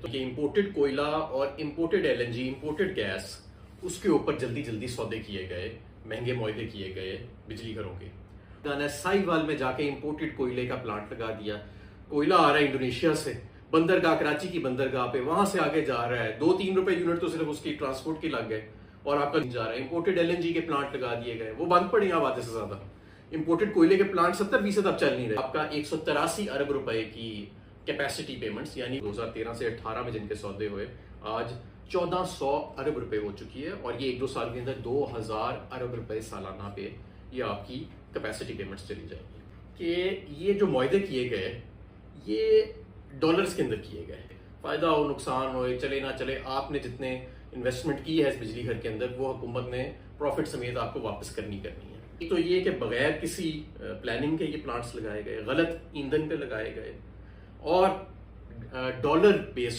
तो ये इंपोर्टेड कोयला और इंपोर्टेड एलएनजी, इंपोर्टेड गैस, उसके ऊपर जल्दी जल्दी सौदे किए गए, महंगे मुआहदे किए गए बिजली घरों के। साहिवाल में जाके इंपोर्टेड कोयले का प्लांट लगा दिया। कोयला आ रहा है इंडोनेशिया से, बंदरगाह, कराची की बंदरगाह पे, वहां से आगे जा रहा है, 2-3 रुपए यूनिट तो सिर्फ उसकी ट्रांसपोर्ट के लग गए और आपका जा रहा है। इंपोर्टेड एलएनजी के प्लांट लगा दिए गए, वो बंद पड़े आधे से ज्यादा। इंपोर्टेड कोयले के प्लांट 70% अब चल नहीं रहे। आपका 183 अरब रुपए की कैपेसिटी पेमेंट्स, यानी 2013 से 18 में जिनके सौदे हुए, आज 1400 अरब रुपए हो चुकी है। और ये 1-2 साल के अंदर 2000 अरब रुपए सालाना पे ये आपकी कैपेसिटी पेमेंट्स चली जाएगी। कि ये जो मुआहदे किए गए ये डॉलर्स के अंदर किए गए, फायदा हो नुकसान हो, चले ना चले, आपने जितने इन्वेस्टमेंट की है इस बिजली घर के अंदर वो हुकूमत ने प्रॉफिट समेत आपको वापस करनी है। एक तो ये कि बगैर किसी प्लानिंग के ये प्लांट्स लगाए गए, गलत ईंधन पे लगाए गए और डॉलर बेस्ड